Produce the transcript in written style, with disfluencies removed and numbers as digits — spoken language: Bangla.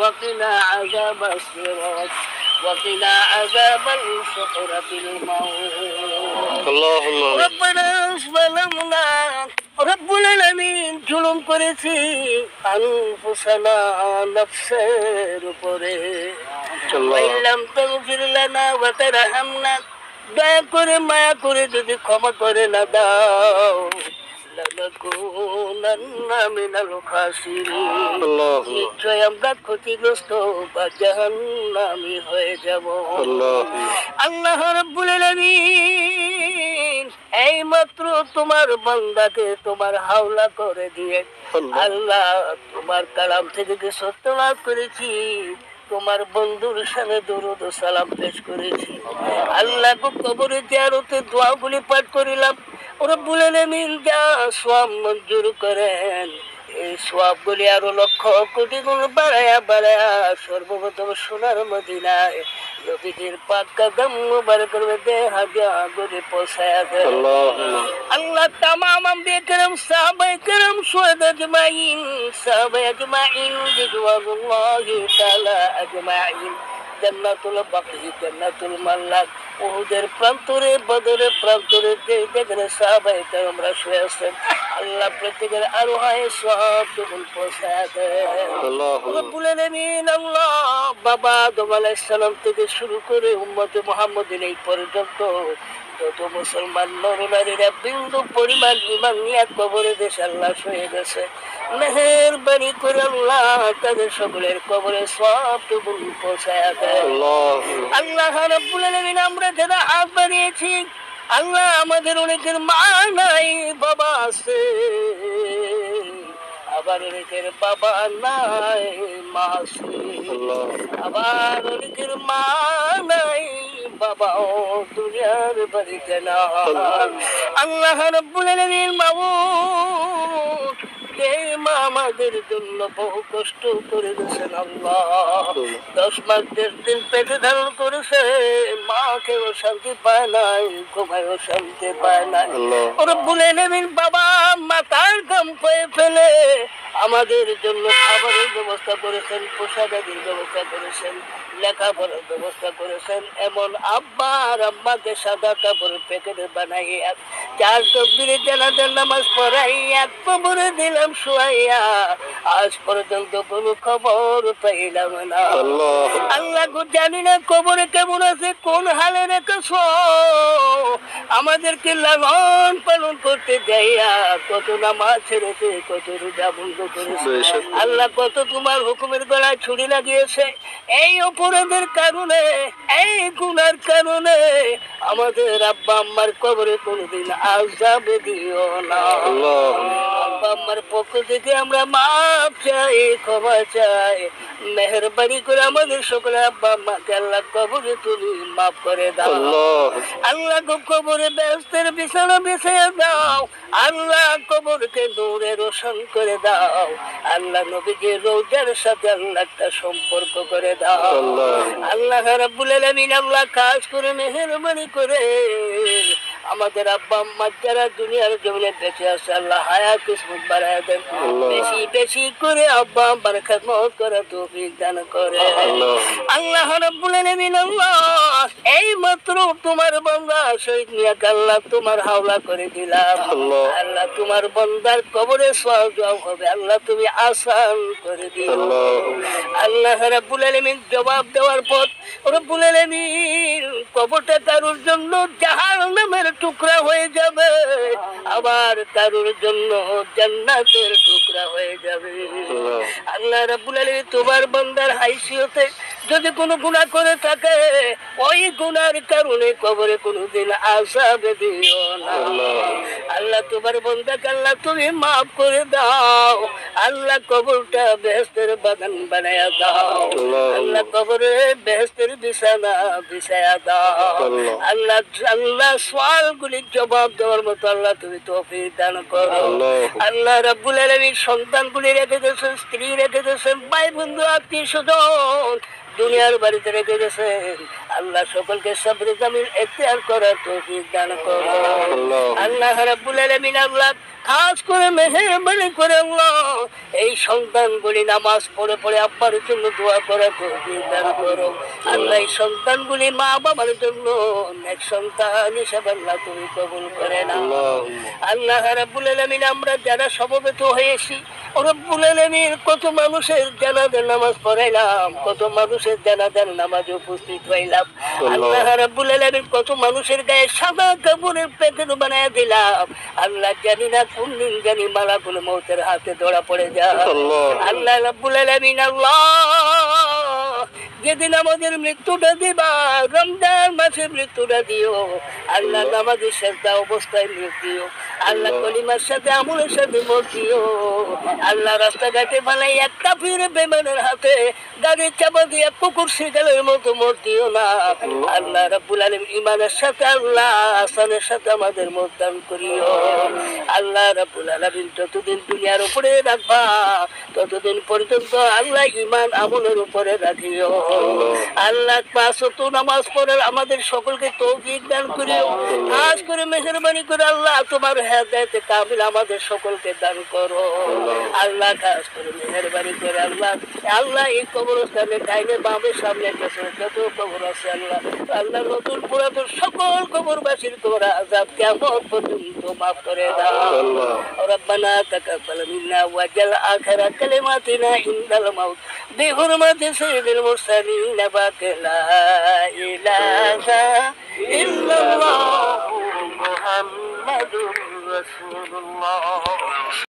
وقنا عذاب الصراط وقنا عذاب السكرة الموت اللهم ربنا ظلمنا رب العالمين জুলুম করেছি আনফুসানা নফসের উপরে ওয়াইলাম তাগফির লানা ওয়া তারহামনা দয়া করে মায়া করে যদি ক্ষমা করে না দাও লানাকুনান্না মিনাল খাসিরিন নিশ্চয় আমরা ক্ষতিগ্রস্ত বা জাহান্নামী হয়ে যাব। আল্লাহ রাব্বুল আলামিন এই মাত্র তোমার বান্দাকে তোমার হাওলা করে দিয়ে আল্লাহ তোমার কালাম থেকে যে সত্য লাভ করেছি, তোমার বন্ধুর সাথে দরুদ ও সালাম পেশ করেছি। আল্লাহ কবরে জিয়ারতে দোয়াগুলি পাঠ করিলাম। রব্বুল আলামিন যা সওয়াব মঞ্জুর করেন, এই সওয়াবগুলি আরো লক্ষ কোটি গুণ বাড়ায়া বাড়ায়া সর্বপ্রথম সোনার মদিনায় নবীজির পাক কদম মুবারকের মধ্যে হাদিয়া করে পৌঁছায়া দেন। আল্লাহ তামাম আম্বিয়া کرام সাহাবায়ে کرام শুহাদা আজমাইন রিদওয়ানুল্লাহি তাআলা আজমাইন জান্নাতুল বাকি জান্নাতুল মাল্লাক উহুদের প্রান্তরে বদরের প্রান্তরে যেখানে সাহাবায়ে কেরামরা শুয়ে আছেন, আল্লাহ প্রত্যেকের আরোহায়ে সওয়াব কবুল পৌঁছায় দেন। রব্বুল আলামিন আল্লাহ বাবা আদম আলাইহিস সালাম থেকে শুরু করে উম্মতে মুহাম্মাদিন এই পর্যন্ত যত মুসলমান নরনারীরা বিন্দু পরিমাণ ঈমান নিয়ে কবরে দেশে আল্লাহ শুয়ে গেছে, মেহেরবানি করে আল্লাহ তাদের সকলের কবরে সওয়াব কবুল পৌঁছায় দেন। আল্লাহ রাব্বুল আলামিন আমরা যারা হাত বাড়িয়েছি, আল্লাহ আমাদের অনেকের মা নাই বাবা আছে, আবার অনেকের বাবা নাই মা আছে, আবার অনেকের মা নাই বাবাও দুনিয়ার বাড়িতে না। আল্লাহ রাব্বুল আলামিন মাবুদ এই মা আমাদের জন্য বহু কষ্ট করে গেছেন। আল্লাহ 10 মাস 10 দিন পেটে ধারণ করেছে, মাকেও শান্তি পায় নাই, ঘুমায়ও শান্তি পায় নাই। রব্বুল আলামিন বাবা মাথার ঘাম পায়ে ফেলে আমাদের জন্য খাবারের ব্যবস্থা করেছেন, পোশাকের ব্যবস্থা করেছেন, লেখাপড়ার ব্যবস্থা করেছেন। এমন আব্বা আর আম্মাকে সাদা কাপড় প্যাকেটে বানাইয়া 4 তাকবীরে জানাজার নামাজ পড়াইয়া কবরে দিলাম শুয়াইয়া, আজ পর্যন্ত কোনো খবর পাইলাম না। আল্লাহ গো জানি না কবরে কেমন আছে, কোন হালে রেখেছ। আমাদেরকে লালন পালন করতে যাইয়া কত নামাজ ছেড়েছে, কত রোজা বন্ধ করেছে। আল্লাহ কত তোমার হুকুমের গলায় ছুরি লাগিয়েছে। এই অপরাধের কারণে, এই গুনার কারণে আমাদের আব্বা আম্মার কবরে কোনদিন আযাব দিও না। আব্বা আম্মার পক্ষ থেকে আমরা মাফ চাই, ক্ষমা চাই। মেহেরবানি করে আমাদের সকলে আব্বা আম্মাকে আল্লাহ কবরে তুমি মাফ করে দাও। আল্লাহ কবরে বেহেশতের বিছানা বিছিয়ে দাও। আল্লাহ কবরকে নূরে রোশন করে দাও। আল্লাহ নবীজির রওজার সাথে আল্লাহ একটা সম্পর্ক করে দাও। আল্লাহ রাব্বুল আলামিন আল্লাহ কাজ করে মেহেরবানি করে আমাদের আব্বা আম্মা যারা দুনিয়ার জমিনে বেঁচে আছে, আল্লাহ হায়াত কিসমত বাড়ায় দেন। বেশি বেশি করে আব্বা আম্মার খেদমত করার তৌফিক দান করে। আল্লাহ রাব্বুল আলামিন আল্লাহ এই মাত্র তোমার বান্দা শহীদ মিয়াকে আল্লাহ তোমার হাওলা করে দিলাম। আল্লাহ তোমার বান্দার কবরে সওয়াব হবে, আল্লাহ তুমি আসান করে দিও। আল্লাহ রাব্বুল আলামিন জবাব দেওয়ার পর রব্বুল আলামিন কবরটা কারোর জন্য জাহান্নামের টুকরা হয়ে যাবে, আবার কারোর জন্য জান্নাতের টুকরা হয়ে যাবে। আল্লাহ রাব্বুল আলামিন তোমার বান্দার হাইসিয়তে যদি কোনো গুনাহ করে থাকে, ওই গুনার কারণে কবরে কোনোদিন আযাব দিও না। আল্লাহ তোমার বান্দাকে আল্লাহ তুমি মাফ করে দাও। আল্লাহ কবরটা বেহেশতের বাগান বানায়া দাও। আল্লাহ কবরে বেহেশতের বিছানা বিছায়া দাও। আল্লাহ আল্লাহ সওয়ালগুলির জবাব দেওয়ার মতো আল্লাহ তুমি তৌফিক দান করো। আল্লাহ রাব্বুল আলামিন সন্তানগুলি রেখে দিয়েছেন, স্ত্রী রেখে দিয়েছেন, ভাই বন্ধু আত্মীয় স্বজন দুনিয়ার বাড়িতে রেখে গেছেন। আল্লাহ সকলকে সবরে জামিল এখতিয়ার করার তৌফিক দান করো। আল্লাহ রাব্বুল আলামিন আল্লাহ খাস করে মেহেরবানি করে আল্লাহ এই সন্তানগুলি নামাজ পড়ে পড়ে আব্বার জন্য দোয়া করার তৌফিক দান করো। আল্লাহ এই সন্তানগুলি মা বাবার জন্য নেক সন্তান হিসেবে আল্লাহ তুমি কবুল করে নাও। আল্লাহ রাব্বুল আলামিন আমরা যারা সমবেত হয়েছি রব্বুল আলামিন কত মানুষের জানাজার নামাজ পড়াইলাম, কত মানুষের জানাজার নামাজে উপস্থিত হইলাম। আল্লাহ রাব্বুল আলামিন কত মানুষের গায়ে সাদা কাপড়ের প্যাকেট বানায় দিলাম। আল্লাহ জানি না কোন দিন জানি মালাকুল মউতের হাতে ধরা পড়ে যায়। আল্লাহ রাব্বুল আলামিন আল্লাহ যেদিন আমাদের মৃত্যুটা দিবা রমজান মাসে মৃত্যুটা দিও। আল্লাহ নামাজের সাথে অবস্থায় মৃত্যু আল্লাহ কলিমার সাথে আমলের সাথে মত দিও। আল্লাহ রাস্তাঘাটে বানাই এক কাফির বেঈমানের হাতে গাড়ির চাপা দিয়ে কুকুর শিকালের মতো মত দিও না। আল্লাহ রাব্বুল আলামিন ঈমানের সাথে আল্লাহ আসানের সাথে আমাদের মত দান করিও। আল্লাহ রাব্বুল আলামিন যতদিন দুনিয়ার উপরে রাখবা ততদিন পর্যন্ত আল্লাহ ঈমান আমলের উপরে রাখিও। আল্লাহ পাঁচ ওয়াক্ত নামাজ পড়ে আমাদের সকলকে তৌফিক দান করিও। খাস করে মেহেরবানি করে আল্লাহ তোমার হেদায়েতে কামিল আমাদের সকলকে দান করো। আল্লাহ খাস করে মেহেরবানি করে আল্লাহ আল্লাহ এই কবরস্থানে ডাইনে বামে সামনে পেছনে যত কবর আছে আল্লাহ আল্লাহ নতুন পুরাতন সকল কবরবাসীর তোমরা আযাব কিয়ামত পর্যন্ত মাফ করে দাও। রব্বানা তাকাব্বাল মিন্না ওয়াজআল আখিরা কালিমাতিনা ইনদাল মাউত বিহুরমাতি সাইয়্যিদিল মুরসালিন বাকালা ইলাহা ইল্লাল্লাহু মুহাম্মাদুর রাসূলুল্লাহ।